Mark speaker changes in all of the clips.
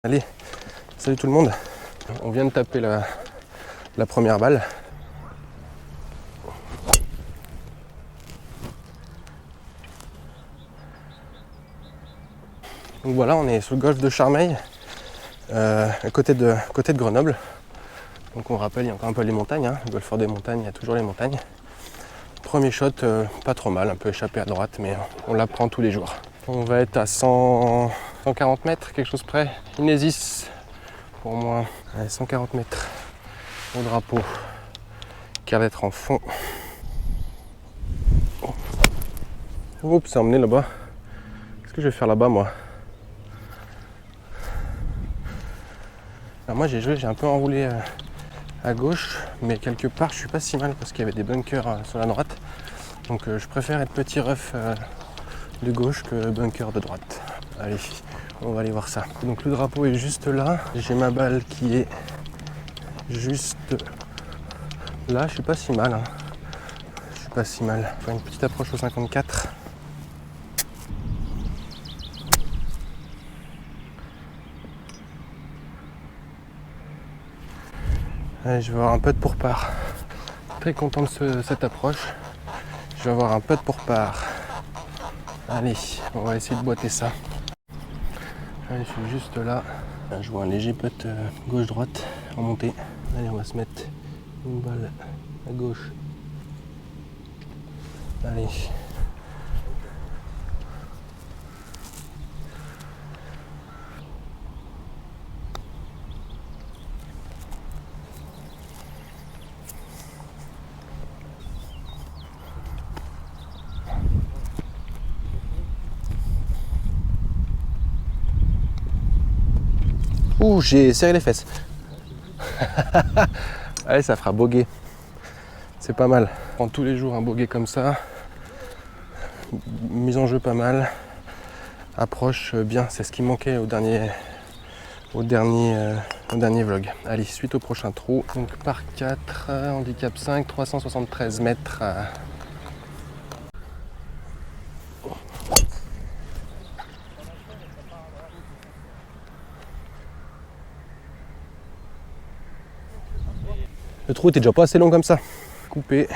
Speaker 1: Allez, salut tout le monde. On vient de taper la première balle. Donc voilà, on est sur le golfe de Charmeil, à côté de Grenoble. Donc on rappelle, il y a encore un peu les montagnes, hein. Le golfe des montagnes, il y a toujours les montagnes. Premier shot, pas trop mal, un peu échappé à droite, mais on l'apprend tous les jours. On va être à 140 mètres, quelque chose près. Inésis, pour moi. Allez, 140 mètres au drapeau, qui a l'air d'être en fond. Oups, c'est emmené là-bas. Qu'est-ce que je vais faire là-bas, moi? Alors moi, j'ai un peu enroulé à gauche, mais quelque part, je suis pas si mal parce qu'il y avait des bunkers sur la droite. Donc je préfère être petit ref de gauche que bunker de droite. Allez, on va aller voir ça. Donc le drapeau est juste là. J'ai ma balle qui est juste là. Je suis pas si mal, hein. Je suis pas si mal. Faire une petite approche au 54. Allez, je vais avoir un peu de pourpart. Très content de cette approche. Je vais avoir un peu de pourpart. Allez, on va essayer de boiter ça. Allez, je suis juste là. Je vois un léger putt gauche-droite en montée. Allez, on va se mettre une balle à gauche. Allez. Ouh, j'ai serré les fesses. Allez, ça fera bogey. C'est pas mal. On prend tous les jours un bogey comme ça. Mise en jeu pas mal. Approche bien, c'est ce qui manquait au dernier vlog. Allez, suite au prochain trou. Donc par 4, handicap 5, 373 mètres. Le trou était déjà pas assez long comme ça. Coupé.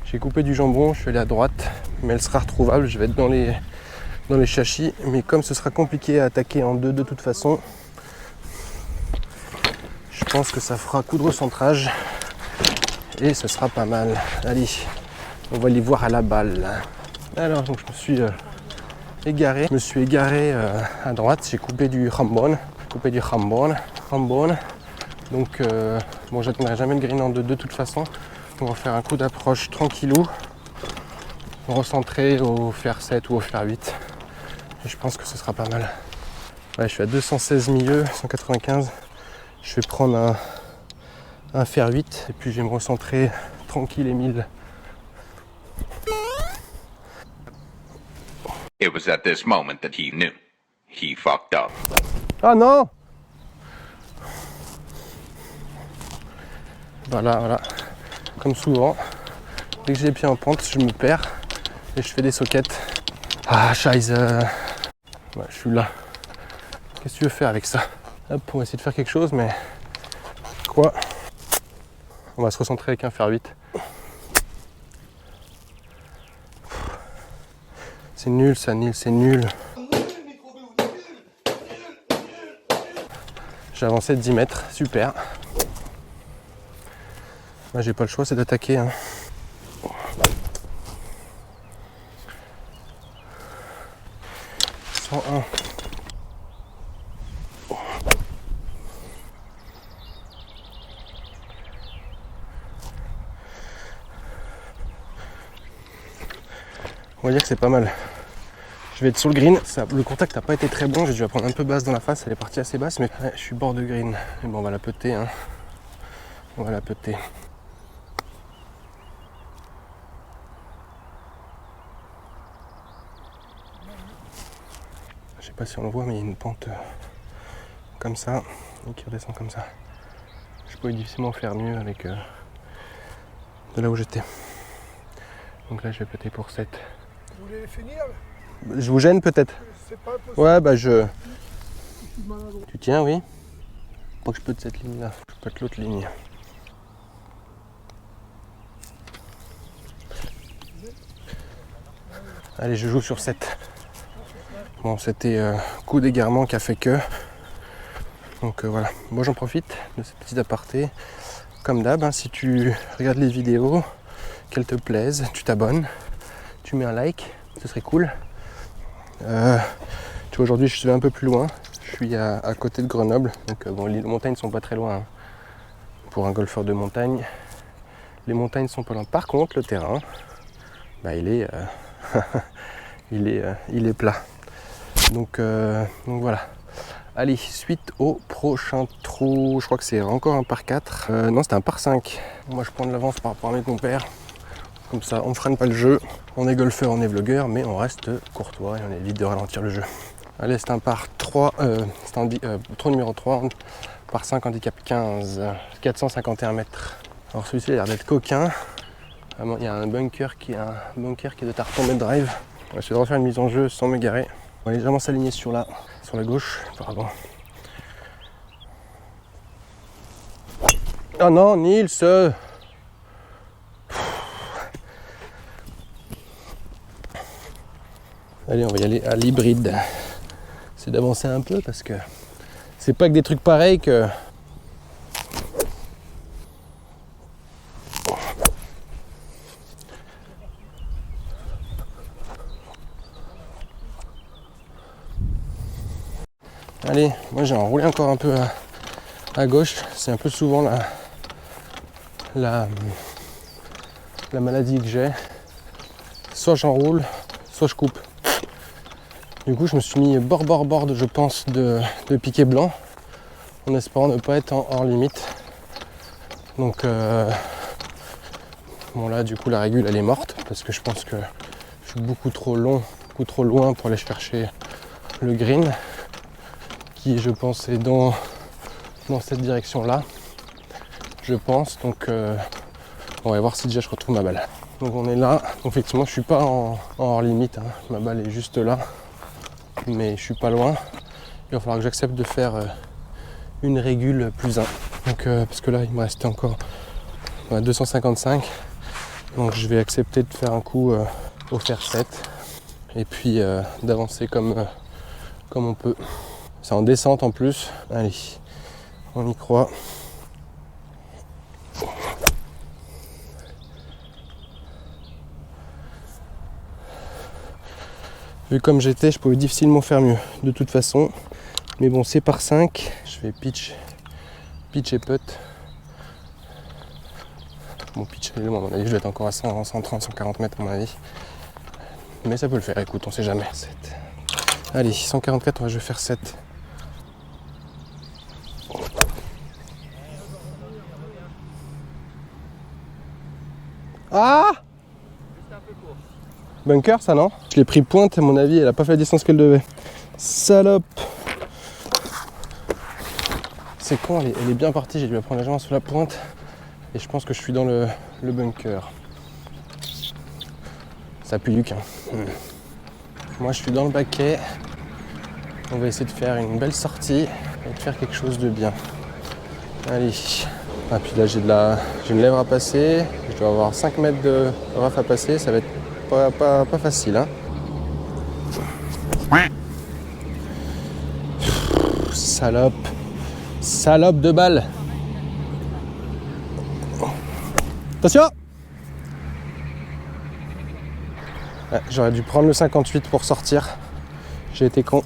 Speaker 1: J'ai coupé du jambon, je suis allé à droite, mais elle sera retrouvable. Je vais être dans les châchis, mais comme ce sera compliqué à attaquer en 2 de toute façon, je pense que ça fera coup de recentrage et ce sera pas mal. Allez, on va les voir à la balle. Alors, donc je me suis égaré. Je me suis égaré à droite, j'ai coupé du jambon. Donc, bon, j'atteindrai jamais le green en 2 de toute façon. On va faire un coup d'approche tranquillou, recentrer au fer 7 ou au fer 8. Et je pense que ce sera pas mal. Ouais, je suis à 216 milieux, 195. Je vais prendre un fer 8 et puis je vais me recentrer tranquille et 1000.
Speaker 2: It was at this moment that he knew. He fucked up.
Speaker 1: Ah non! Voilà. Comme souvent, dès que j'ai les pieds en pente, je me perds et je fais des sockets. Ah, scheiße. Ouais, je suis là. Qu'est-ce que tu veux faire avec ça? Hop, on va essayer de faire quelque chose, mais quoi? On va se recentrer avec un fer 8. C'est nul ça, Nil, c'est nul. J'ai avancé de 10 mètres, super. Moi, j'ai pas le choix, c'est d'attaquer, hein. On va dire que c'est pas mal. Je vais être sur le green. Le contact n'a pas été très bon. J'ai dû la prendre un peu basse dans la face. Elle est partie assez basse, mais ouais, je suis bord de green. Et bon, on va la putter, hein. On va la putter. Je sais pas si on le voit, mais il y a une pente comme ça et qui redescend comme ça. Je pouvais difficilement faire mieux avec de là où j'étais. Donc là, je vais putter pour 7.
Speaker 3: Vous voulez finir?
Speaker 1: Je vous gêne peut-être?
Speaker 3: C'est pas possible.
Speaker 1: Ouais, bah Tu tiens, oui? Faut que je peux de cette ligne là, je peux de l'autre ligne. Allez, je joue sur 7. Bon, c'était coup d'égarement qui a fait que. Donc voilà, moi j'en profite de cette petite aparté. Comme d'hab, hein, si tu regardes les vidéos, qu'elles te plaisent, tu t'abonnes, tu mets un like, ce serait cool. Tu vois, aujourd'hui je suis un peu plus loin, je suis à côté de Grenoble, donc bon, les montagnes sont pas très loin. Hein. Pour un golfeur de montagne, les montagnes sont pas loin. Par contre, le terrain, bah, il est plat. Donc voilà. Allez, suite au prochain trou. Je crois que c'est encore un par 4. Non, c'était un par 5. Moi, je prends de l'avance par rapport à mes compères. Comme ça, on ne freine pas le jeu. On est golfeur, on est vlogueur, mais on reste courtois et on évite de ralentir le jeu. Allez, c'est un par 3. C'est un trou numéro 3. Par 5, handicap 15. 451 mètres. Alors celui-ci a l'air d'être coquin. Il y a un bunker qui est de tarton de drive. On va essayer de refaire une mise en jeu sans m'égarer. On va légèrement s'aligner sur la gauche. Pardon. Oh non, Nils! Allez, on va y aller à l'hybride. C'est d'avancer un peu parce que c'est pas que des trucs pareils que... Allez, moi j'ai enroulé encore un peu à gauche. C'est un peu souvent la maladie que j'ai. Soit j'enroule, soit je coupe. Du coup, je me suis mis bord, je pense, de piquet blanc, en espérant ne pas être hors limite. Donc, bon là, du coup, la régule, elle est morte, parce que je pense que je suis beaucoup trop loin pour aller chercher le green, qui, je pense, est dans cette direction-là, je pense. Donc, on va voir si déjà je retrouve ma balle. Donc, on est là. Donc, effectivement, je suis pas en hors limite, hein. Ma balle est juste là. Mais je suis pas loin. Il va falloir que j'accepte de faire une régule plus 1. Donc, parce que là, il me restait encore 255. Donc, je vais accepter de faire un coup au fer 7. Et puis, d'avancer comme on peut. C'est en descente en plus. Allez, on y croit. Vu comme j'étais, je pouvais difficilement faire mieux, de toute façon. Mais bon, c'est par 5. Je vais pitch et putt. Bon, pitch, à mon avis, je vais être encore à 130, 140 mètres, à mon avis. Mais ça peut le faire, écoute, on sait jamais. 7. Allez, 144, je vais faire 7. Ah! Bunker, ça, non? Je l'ai pris pointe, à mon avis, elle a pas fait la distance qu'elle devait. Salope! C'est con, elle est bien partie, j'ai dû la prendre légèrement sous la pointe. Et je pense que je suis dans le bunker. Ça pue du quin. Moi, je suis dans le baquet. On va essayer de faire une belle sortie et de faire quelque chose de bien. Allez. Ah, puis là, j'ai une lèvre à passer. Je dois avoir 5 mètres de raf à passer. Ça va être pas facile, hein. Salope de balle. Attention! Ouais, j'aurais dû prendre le 58 pour sortir. J'ai été con.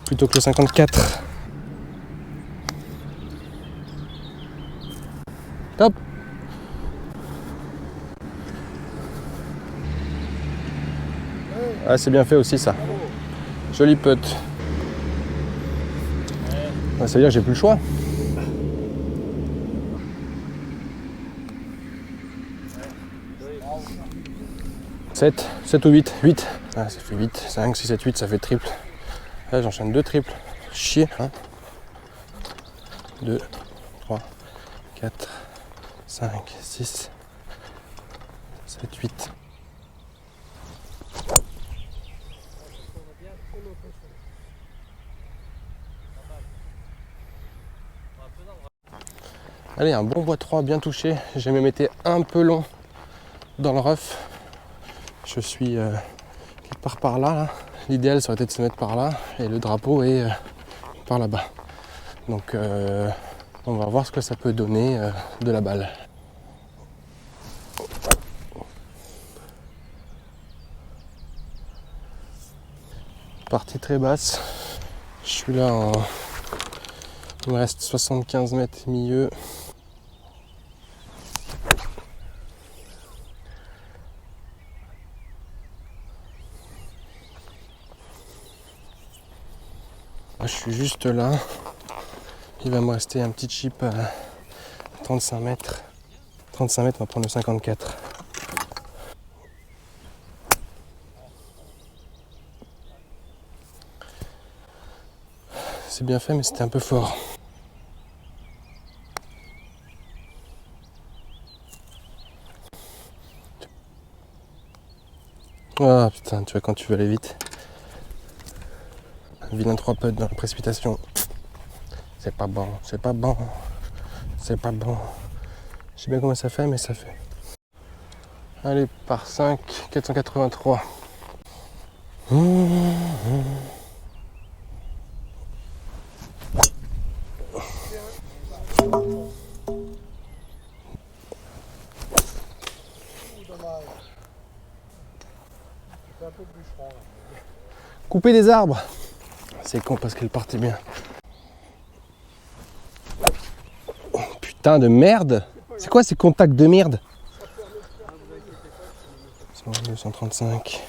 Speaker 1: Plutôt que le 54. Top! Ah, c'est bien fait aussi ça. Joli putt. Ah, ça veut dire que j'ai plus le choix. Sept ou 8. 8. Ah, ça fait 8. 5, 6, 7, 8, ça fait triple. Là, j'enchaîne 2 triples. Chier. 1, 2, 3, 4, 5, 6, 7, 8. Allez, un bon bois 3 bien touché. J'ai même été un peu long dans le rough. Je suis quelque part par là. L'idéal, ça aurait été de se mettre par là. Et le drapeau est par là-bas. Donc, on va voir ce que ça peut donner de la balle. Partie très basse. Je suis là en... Il me reste 75 mètres milieu. Je suis juste là. Il va me rester un petit chip à 35 mètres. 35 mètres, on va prendre le 54. C'est bien fait, mais c'était un peu fort. Ah putain, tu vois quand tu veux aller vite. Un vilain 3 putts dans la précipitation. C'est pas bon, c'est pas bon. C'est pas bon. Je sais bien comment ça fait, mais ça fait. Allez, par 5, 483. Couper des arbres. C'est con parce qu'elle partait bien. Oh, putain de merde. C'est quoi ces contacts de merde? 235.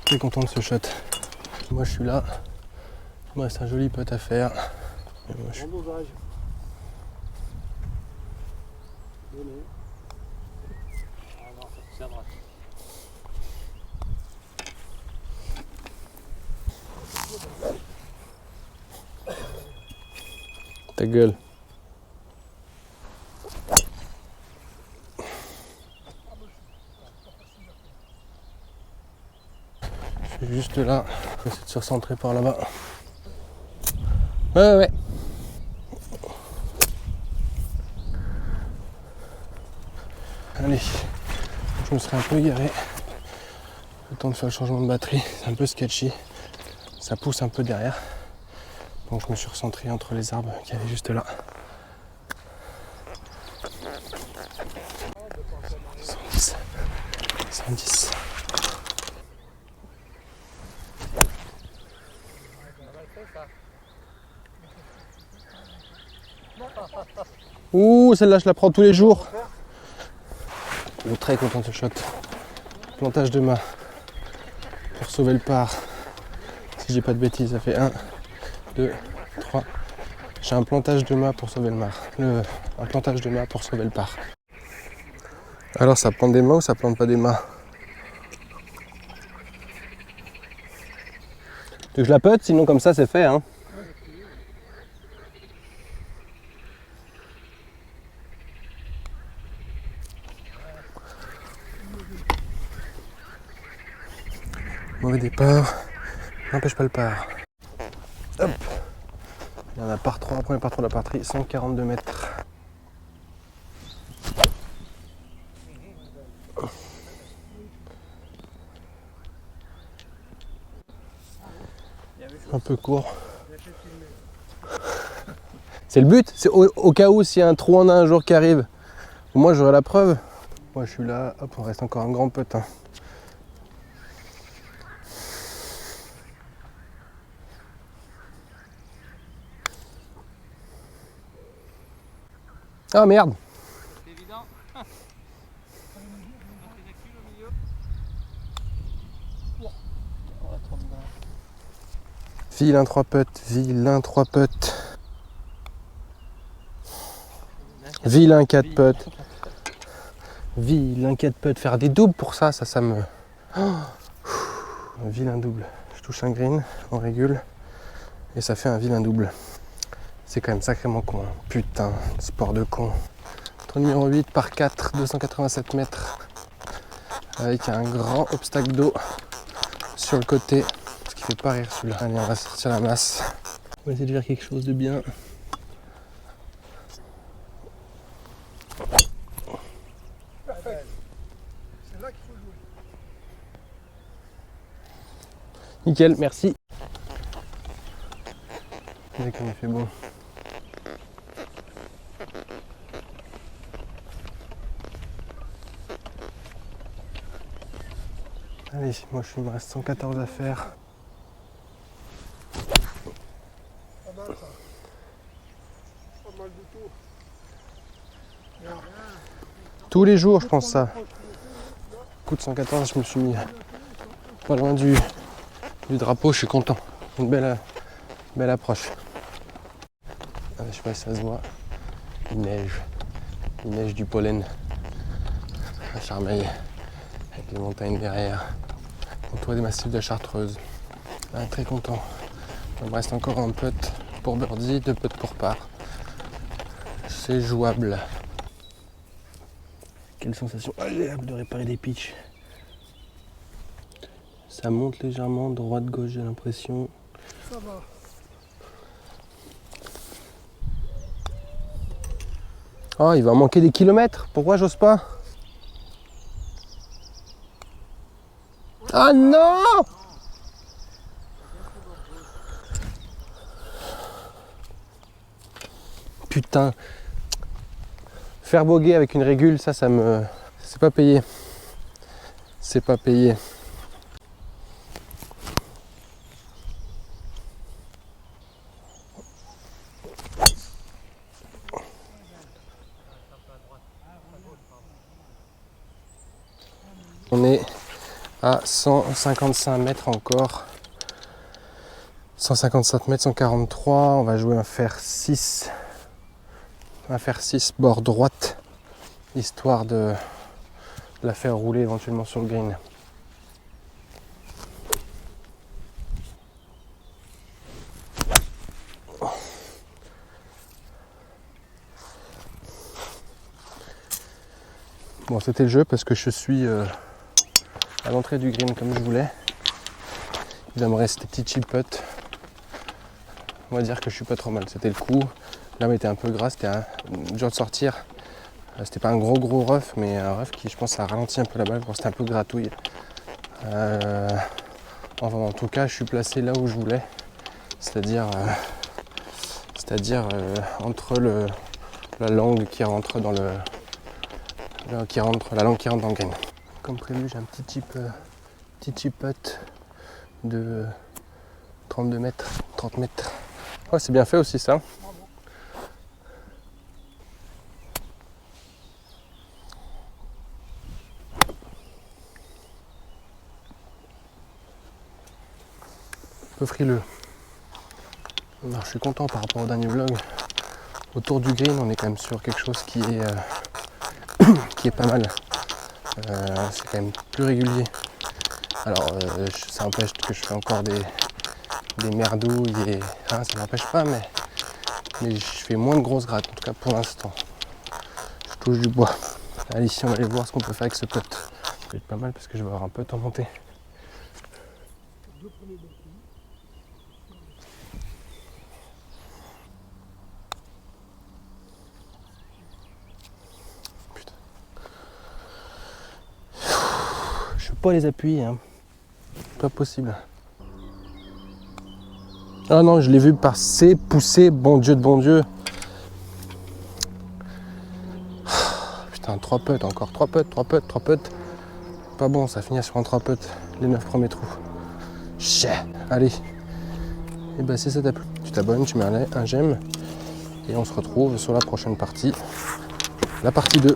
Speaker 1: Très content de ce shot. Moi je suis là. Il me reste un joli putt à faire. Et moi, je suis... Ta gueule. Je suis juste là. Je vais essayer de se recentrer par là-bas. Ouais. Allez. Je me serais un peu égaré. Le temps de faire le changement de batterie. C'est un peu sketchy. Ça pousse un peu derrière. Donc je me suis recentré entre les arbres qu'il y avait juste là. 110. 110. Ouh, celle-là je la prends tous les jours. Je suis très content de ce shot. Plantage de mât pour sauver le par. Si j'ai pas de bêtises, ça fait 1, 2, 3. J'ai un plantage de mât pour sauver le mar. Un plantage de mât pour sauver le par. Alors ça plante des mâts ou ça plante pas des mâts? Tu veux que je la putte, sinon comme ça c'est fait hein. Mauvais départ, n'empêche pas le par. Hop. Il y en a par 3, premier par 3 de la partie, 142 mètres. Un peu court. C'est le but, c'est au cas où s'il y a un trou en un jour qui arrive. Moi j'aurai la preuve. Moi je suis là, hop, on reste encore un grand putt. Hein. Ah merde!
Speaker 3: C'est évident.
Speaker 1: Vilain 3 putts, vilain 3 putts. Vilain 4 putts. Vilain 4 putts. Faire des doubles pour ça, ça me... Oh. Vilain double. Je touche un green, on régule. Et ça fait un vilain double. C'est quand même sacrément con. Hein. Putain, sport de con. Tour numéro 8 par 4, 287 mètres. Avec un grand obstacle d'eau sur le côté. qui fait pas rire celui-là. Allez, on va sortir la masse. On va essayer de faire quelque chose de bien.
Speaker 3: Parfait. C'est là qu'il faut jouer.
Speaker 1: Nickel, merci. Dès qu'on a fait bon. Allez, moi il me reste 114 à faire.
Speaker 3: Pas mal ça. Pas mal du tout. Bien.
Speaker 1: Tous les jours, je pense ça. Coup de 114, je me suis mis pas loin du drapeau, je suis content. Une belle approche. Ah, je sais pas si ça se voit. Il neige du pollen à Charmeil, avec les montagnes derrière, entouré des massifs de Chartreuse. Ah, très content. Il me reste encore un putt pour birdie, 2 putts pour par. C'est jouable. Quelle sensation agréable de réparer des pitchs. Ça monte légèrement, droite-gauche, j'ai l'impression.
Speaker 3: Ça va.
Speaker 1: Oh, il va manquer des kilomètres. Pourquoi j'ose pas? Ah non! Putain. Faire boguer avec une régule, ça me... C'est pas payé. C'est pas payé. On est à 155 mètres encore. 155 mètres, 143. On va jouer un fer 6. Un fer 6 bord droite. Histoire de la faire rouler éventuellement sur le green. Bon, c'était le jeu parce que je suis à l'entrée du green comme je voulais. Il va me rester petit chip putt. On va dire que je suis pas trop mal. C'était le coup. L'âme était un peu gras, c'était dur de sortir. C'était pas un gros rough, mais un rough qui, je pense, a ralenti un peu la balle. C'était un peu gratouille. Enfin, en tout cas, je suis placé là où je voulais. C'est-à-dire entre la langue qui rentre dans le... la langue qui rentre dans le green. Comme prévu, j'ai un petit chip putt de 32 mètres, 30 mètres. Ouais, c'est bien fait aussi ça. Un peu frileux. Alors, je suis content par rapport au dernier vlog. Autour du green, on est quand même sur quelque chose qui est pas mal. C'est quand même plus régulier. Alors ça empêche que je fais encore des merdouilles et ça m'empêche pas, mais je fais moins de grosses grattes, en tout cas pour l'instant. Je touche du bois. Allez, ici on va aller voir ce qu'on peut faire avec ce putt. Ça va être pas mal parce que je vais avoir un putt en montée. Putain. Je peux pas les appuyer, hein. Pas possible. Ah non, je l'ai vu passer, pousser, bon Dieu de bon Dieu. Putain, 3 putts, encore 3 putts. Pas bon, ça finit sur un 3 putts, les 9 premiers trous. Chais, allez. Et bah si ça t'a plu, tu t'abonnes, tu mets un j'aime. Et on se retrouve sur la prochaine partie, la partie 2.